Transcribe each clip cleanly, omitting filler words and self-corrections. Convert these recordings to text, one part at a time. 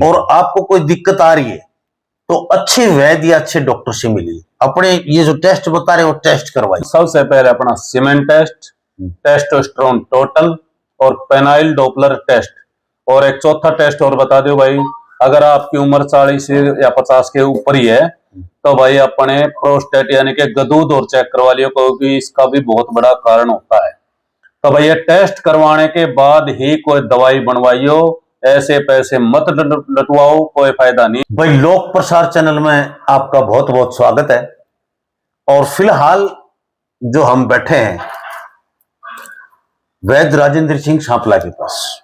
और आपको कोई दिक्कत आ रही है तो अच्छे वैद्य या अच्छे डॉक्टर से मिलिए। अपने ये जो टेस्ट बता रहे हैं वो टेस्ट करवाइए। सबसे पहले अपना सीमेंट टेस्ट, टेस्टोस्टेरोन टोटल और पेनाइल डॉपलर टेस्ट, और एक चौथा टेस्ट और बता दो भाई, अगर आपकी उम्र 40 या 50 के ऊपर ही है तो भाई अपने प्रोस्टेट यानी कि गदूद और चेक करवा लियो, क्योंकि इसका भी बहुत बड़ा कारण होता है। तो भाई ये टेस्ट करवाने के बाद ही कोई दवाई बनवाइयो, ऐसे पैसे मत लटवाओ, कोई फायदा नहीं। भाई लोक प्रसार चैनल में आपका बहुत बहुत स्वागत है। और फिलहाल जो हम बैठे हैं वैद्य राजेंद्र सिंह सांपला के पास,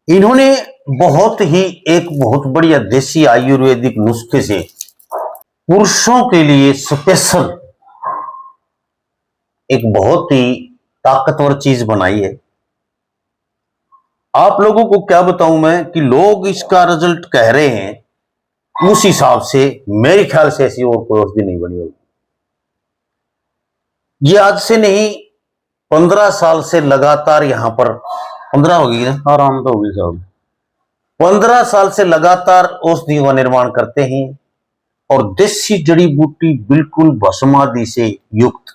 इन्होंने एक बहुत बढ़िया देसी आयुर्वेदिक नुस्खे से पुरुषों के लिए स्पेशल एक बहुत ही ताकतवर चीज बनाई है। आप लोगों को क्या बताऊं मैं कि लोग इसका रिजल्ट कह रहे हैं, उस हिसाब से मेरे ख्याल से ऐसी और कोई औषधि नहीं बनी होगी। ये आज से नहीं 15 साल से लगातार यहां पर 15 होगी ना, आराम तो होगी साहब, 15 साल से लगातार औषधियों का निर्माण करते हैं और देसी जड़ी बूटी बिल्कुल भस्मादि से युक्त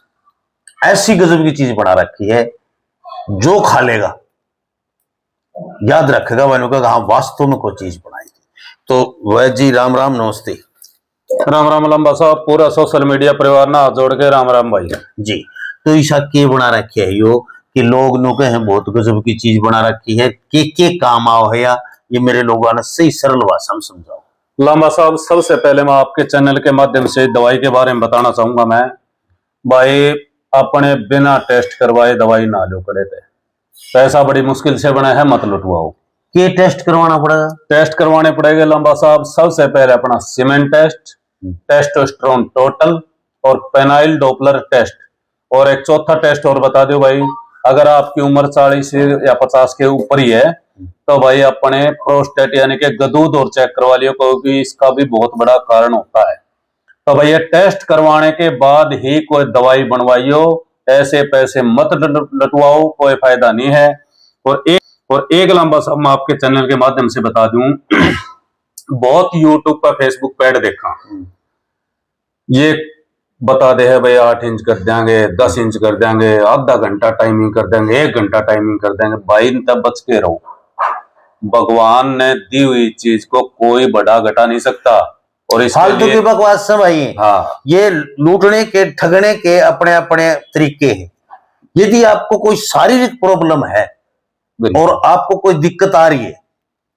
ऐसी गजब की चीज बना रखी है, जो खा लेगा याद रखेगा मैंने कहा हाँ वास्तव में कोई चीज बनाई थी। तो वैद्य जी राम राम, नमस्ते। राम राम लंबा साहब, पूरा सोशल मीडिया परिवार ना हाथ जोड़ के राम राम भाई जी। तो ईशा के बना रखी है यो कि लोग नो के हैं बहुत गजब की चीज बना रखी है, के काम आओ है या ये मेरे लोगों ने सही सरल भाषा में समझाओ। लंबा साहब, सबसे पहले मैं आपके चैनल के माध्यम से दवाई के बारे में बताना चाहूंगा। मैं भाई अपने बिना टेस्ट करवाए दवाई ना लो करे थे, पैसा बड़ी मुश्किल से बना है, मत लुटवाओ। के टेस्ट करवाना पड़ेगा? टेस्ट करवाने पड़ेगा लंबा साहब, सबसे पहले अपना सीमेंट टेस्ट, टेस्टोस्टेरोन टोटल और पेनाइल डॉपलर टेस्ट, और एक चौथा टेस्ट और बता दो भाई, अगर आपकी उम्र 40 या 50 के ऊपर ही है तो भाई अपने प्रोस्टेट यानी कि गदूद और चेक करवा लियो, क्योंकि इसका भी बहुत बड़ा कारण होता है। तो भाई ये टेस्ट करवाने के बाद ही कोई दवाई बनवाइयो, ऐसे पैसे मत लटवाओ, कोई फायदा नहीं है। और एक लंबा साहब मैं आपके चैनल के माध्यम से बता दूं, बहुत यूट्यूब पर फेसबुक पे ऐड देखा, ये बता दे है भाई 8 इंच कर देंगे, 10 इंच कर देंगे, आधा घंटा टाइमिंग कर देंगे, 1 घंटा टाइमिंग कर देंगे। भाई तब बच के रहो, भगवान ने दी हुई चीज को कोई बढ़ा घटा नहीं सकता। और इस फालतू की बकवास सब आई है। हाँ, ये लूटने के ठगने के अपने अपने तरीके हैं। यदि आपको कोई शारीरिक प्रॉब्लम है और आपको कोई दिक्कत आ रही है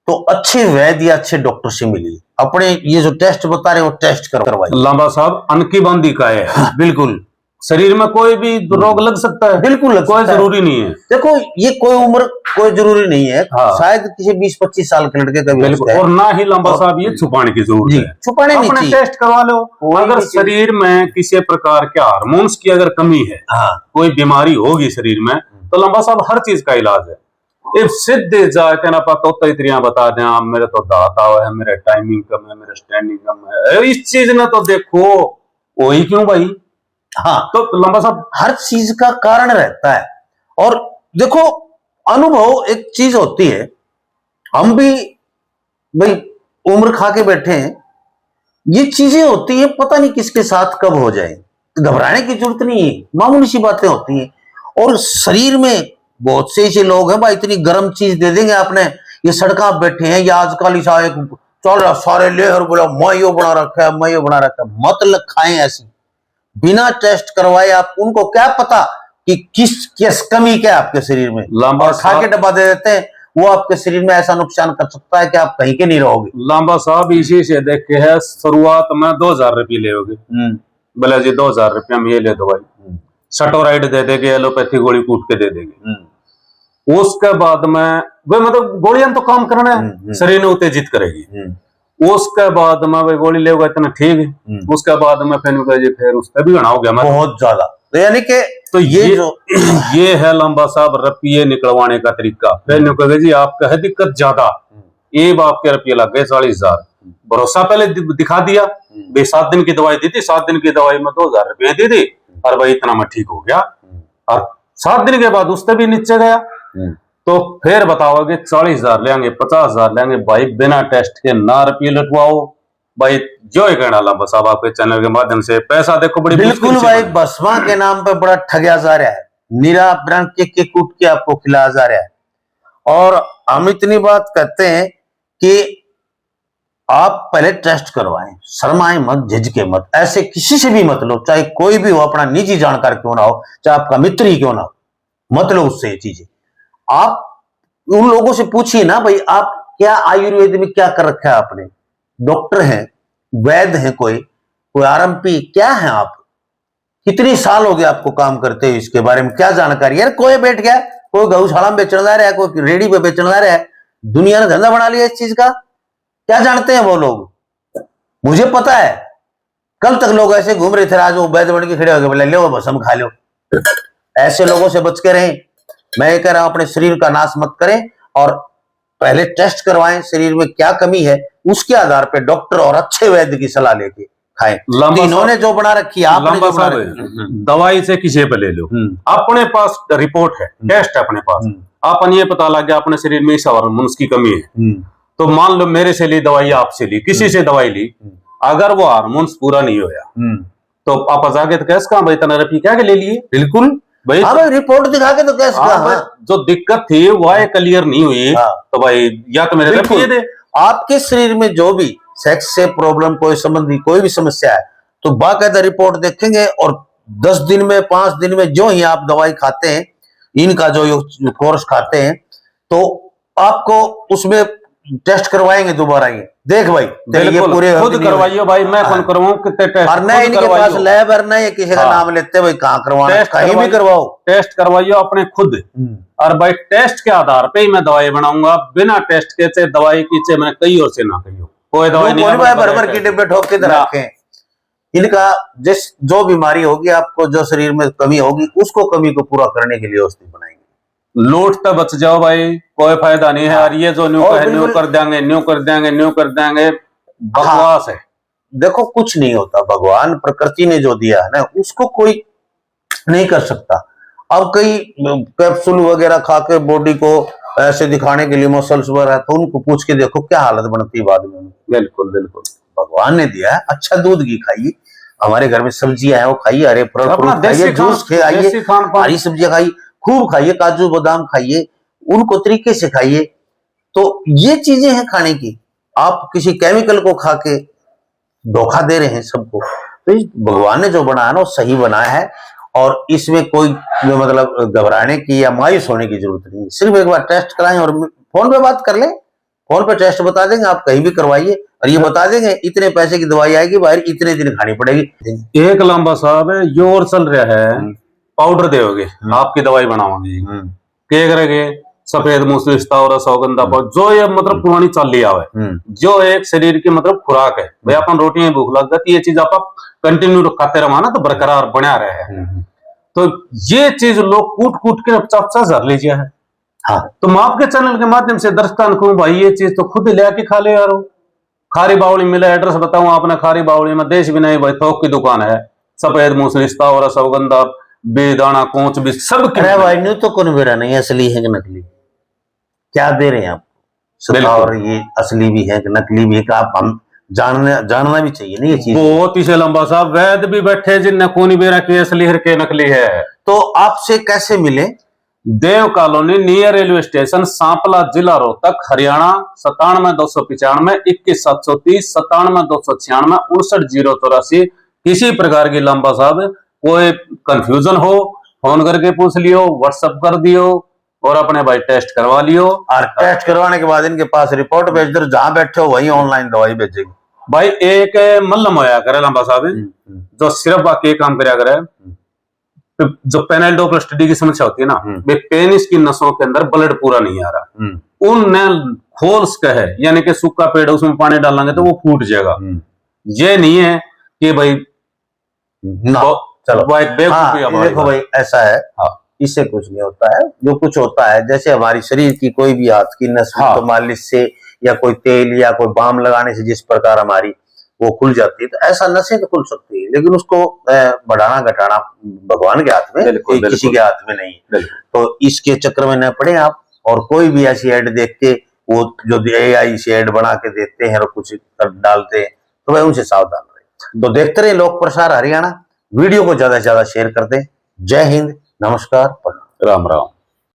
तो अच्छे वैद्य या अच्छे डॉक्टर से मिलिए। अपने ये जो टेस्ट बता रहे हैं वो टेस्ट करवाइए। लंबा साहब, अनकी बांधी का है बिल्कुल, शरीर में कोई भी रोग लग सकता है, बिल्कुल कोई जरूरी नहीं है। देखो ये कोई उम्र कोई जरूरी नहीं है। हाँ। शायद किसी 20-25 साल के लड़के का भी, और ना ही लंबा साहब ये छुपाने की जरूरत है, छुपाने नहीं अपने टेस्ट करवा लो। अगर शरीर में किसी प्रकार के हार्मोन्स की अगर कमी है, कोई बीमारी होगी शरीर में, तो लंबा साहब हर चीज का इलाज है। इफ सीधे जाके ना पता तो इतरियां बता दें, मेरे तो दांत आवा है, मेरे टाइमिंग कम है, मेरे स्टैंडिंग कम है, इस चीज ने तो देखो वही क्यों भाई। हाँ, तो लंबा साहब हर चीज का कारण रहता है। और देखो अनुभव एक चीज होती है, हम भी भाई उम्र खा के बैठे हैं, ये चीजें होती है, पता नहीं किसके साथ कब हो जाए, घबराने की जरूरत नहीं है, मामूली सी बातें होती हैं। और शरीर में बहुत से ऐसे लोग हैं भाई, इतनी गर्म चीज दे देंगे आपने, ये सड़का बैठे हैं या आजकल ऐसा एक चल रहा सारे ले और बोला मैं यो बना रखा है, मैं यो बना रखा है। मत खाएं ऐसी बिना टेस्ट करवाए। आप उनको क्या पता कि किस कमी क्या है आपके शरीर में, और खा के डब्बा दे देते हैं, वो आपके शरीर में ऐसा नुकसान कर सकता है कि आप कहीं के नहीं रहोगे। लांबा साहब इसी से देख के है, शुरुआत में 2000 रुपये ले बोले जी 2000 रुपया में ये ले दो भाई, सटोराइड दे देंगे, एलोपैथी गोली कूट के दे देंगे। उसके बाद में भाई मतलब गोलियां तो काम करना है, शरीर ने उत्तेजित करेगी। उसके बाद में भाई गोली लेगा इतना ठीक है, उसके बाद में फिर उसका भी घना हो गया बहुत ज्यादा। तो यानी कि तो ये है लंबा साहब रुपये निकलवाने का तरीका। फिर जी आपका है दिक्कत ज्यादा, ये आपके रुपये लग गए 40,000, भरोसा पहले दिखा दिया, 7 दिन की दवाई दी थी, 7 दिन की दवाई में 2000 रुपये दी थी, और भाई इतना में ठीक हो गया। और 7 दिन के बाद उससे भी नीचे गया, तो फिर बताओगे 40,000 लेंगे, 50,000 लेंगे भाई, बिना टेस्ट के ना रुपये लटवाओ भाई। जो ही कहना लंबा साहब आपके चैनल के माध्यम से, पैसा देखो बड़ी बिल्कुल भाई, बसमा के नाम पे बड़ा ठगया जा रहा है, नीरा ब्रांड के कूट के आपको खिलाया जा रहा है। और हम इतनी बात कहते हैं कि आप पहले टेस्ट करवाएं, शर्माएं मत, झिझके मत, ऐसे किसी से भी मत लो, चाहे कोई भी हो, अपना निजी जानकार क्यों ना हो, चाहे आपका मित्र ही क्यों ना हो, मत लो उससे ये चीजें। आप उन लोगों से पूछिए ना भाई, आप क्या आयुर्वेद में क्या कर रखा है आपने, डॉक्टर हैं, वैद्य हैं, कोई आरएमपी क्या है आप, कितनी साल हो गए आपको काम करते हुए, इसके बारे में क्या जानकारी। यार कोई बैठ गया, कोई गौशाला में बेचने जा रहा है, कोई रेडी पे बेचने जा रहा है, दुनिया ने धंधा बना लिया इस चीज का, क्या जानते हैं वो लोग। मुझे पता है कल तक लोग ऐसे घूम रहे थे, आज वो वैद्य बन के खड़े हो गए, बोले लो भस्म खा लो। ऐसे लोगों से बच के रहें। मैं ये कह रहा हूं, अपने शरीर का नाश मत करें और पहले टेस्ट करवाएं, शरीर में क्या कमी है, उसके आधार पर डॉक्टर और अच्छे वैद्य की सलाह लेके खाएं। इन्होंने जो बना रखी, आपने जो बना रखी, दवाई से किसी पे ले लो, अपने पास रिपोर्ट है, टेस्ट है अपने पास, अपन ये पता लग गया अपने शरीर में इस हार्मोन की कमी है, तो मान लो मेरे से ली दवाई, आपसे ली, किसी से दवाई ली, अगर वो हार्मोन्स पूरा नहीं होया तो आप जाके तो कैसे कहा भाई इतना रुपये क्या के ले लिए। बिल्कुल भाई, हाँ भाई, रिपोर्ट दिखा के तो कैसे कहा, जो दिक्कत थी वह क्लियर नहीं हुई, तो भाई या तो मेरे रुपये दे। आपके शरीर में जो भी सेक्स से प्रॉब्लम, कोई संबंधी कोई भी समस्या है, तो बाकायदा रिपोर्ट देखेंगे और 10 दिन में, 5 दिन में जो ही आप दवाई खाते हैं, इनका जो कोर्स खाते हैं, तो आपको उसमें टेस्ट करवाएंगे दोबारा। ये देख भाई, ये पूरे खुद करवाइए भाई, मैं कौन करवाऊं, कितने टेस्ट करना है, इनके पास लैब है, ये किसी का नाम लेते भाई, कहाँ करवाना, कहीं भी करवाओ, टेस्ट करवाइए अपने खुद, और भाई टेस्ट के आधार पे ही मैं दवाई बनाऊंगा, बिना टेस्ट के से दवाई की से मैं कहीं और से ना कहीं कोई दवाई नहीं, भर के डिब्बे ठोक के रखें। इनका जिस जो बीमारी होगी, आपको जो शरीर में कमी होगी, उसको कमी को पूरा करने के लिए औषधि बनाएंगे। लूट तो बच जाओ भाई, कोई फायदा नहीं है। और ये जो न्यू कर देंगे, न्यू कर देंगे, न्यू कर देंगे, बकवास है। देखो कुछ नहीं होता, भगवान प्रकृति ने जो दिया है ना, उसको कोई नहीं कर सकता। अब कई कैप्सूल वगैरह खा के बॉडी को ऐसे दिखाने के लिए, मसल्स वगैरह, तो उनको पूछ के देखो क्या हालत बनती है बाद में। बिल्कुल बिल्कुल, भगवान ने दिया है, अच्छा दूध घी खाइए, हमारे घर में सब्जियां हैं वो खाइए, हरे फल खाइए, जूस खाइए, हरी सब्जियां खाइए, खूब खाइए, काजू बादाम खाइए, उनको तरीके से खाइए। तो ये चीजें हैं खाने की। आप किसी केमिकल को खा के धोखा दे रहे हैं सबको। तो भगवान ने जो बनाया ना, वो सही बनाया है, और इसमें कोई मतलब घबराने की या मायूस होने की जरूरत नहीं। सिर्फ एक बार टेस्ट कराएं और फोन पे बात कर लें, फोन पे टेस्ट बता देंगे, आप कहीं भी करवाइए, और ये बता देंगे इतने पैसे की दवाई आएगी, बाहर इतने दिन खानी पड़ेगी। एक लंबा साहब है योर चल रहा है, पाउडर दोगे, आपकी दवाई बनाओगे, क्या करेंगे, सफेद मूसलिस्ता और सौगंधा पाउडर, जो ये मतलब पुरानी चल लिया है, जो एक शरीर की मतलब खुराक है भाई, अपन रोटियां भूख लग जाती है, ये चीज आप कंटिन्यू खाते रहो ना, तो बरकरार बना रहे हैं। तो ये चीज लोग कूट कूट के चपचा झर लीजिए है। हाँ, तो मैं आपके चैनल के माध्यम से दर्शकों को भाई, ये चीज तो खुद ले आके खा ले यार। खारी बावली मिले, एड्रेस बताऊं आपने, खारी बावली में देश भी नहीं भाई, थोक की दुकान है, सफेद मूसलिस्ता और सौगंधा, बेदाना, कोंच भी सब। अरे भाई न्यू तो कौन बेरा नहीं, असली है कि नकली, क्या दे रहे हैं आप, और ये असली भी है कि नकली भी है, आप हम जानना भी चाहिए नहीं ये चीज। बहुत ही लंबा साहब, वैद्य भी बैठे जिनने कौन बेरा की असली है के नकली है। तो आपसे कैसे मिले? Dev colony, near railway station, Sampla, जिला रोहतक, हरियाणा, 97-295, 21-730, 97-296, 59-084। किसी प्रकार की लंबा साहब कोई कंफ्यूजन हो, फोन करके पूछ लियो, व्हाट्सएप कर दियो, और अपने भाई टेस्ट करवा लियो। और टेस्ट करवाने के बाद इनके पास रिपोर्ट भेज दो, जहां बैठे हो वहीं ऑनलाइन दवाई भेजेगी। भाई एक मल्लम होया करे लंबा साहब, जो सिर्फ बाकी काम कराया करे, जो पेनाइल डोपलर स्टडी की समस्या होती है ना, पेनिस की नसों के अंदर ब्लड पूरा नहीं आ रहा, उनने खोल्स का है, यानी कि सूखा पेड़ उसमें पानी डालेंगे तो वो फूट जाएगा। ये नहीं है कि भाई चलो भाई देखो भाई, ऐसा है, इससे कुछ नहीं होता है। जो कुछ होता है, जैसे हमारी शरीर की कोई भी हाथ की नस तो मालिश से या कोई तेल या कोई बाम लगाने से जिस प्रकार हमारी वो खुल जाती है, तो ऐसा नसें तो खुल सकती है, लेकिन उसको बढ़ाना घटाना भगवान के हाथ में, किसी के हाथ में नहीं। तो इसके चक्कर में न पड़े आप, और कोई भी ऐसी ऐड देख के वो जो AI से ऐड बना के देते हैं और कुछ डालते हैं, तो वह उनसे सावधान रहे। तो देखते रहे लोक प्रसार हरियाणा, वीडियो को ज्यादा से ज्यादा शेयर कर दें। जय हिंद, नमस्कार, प्रणाम। राम राम।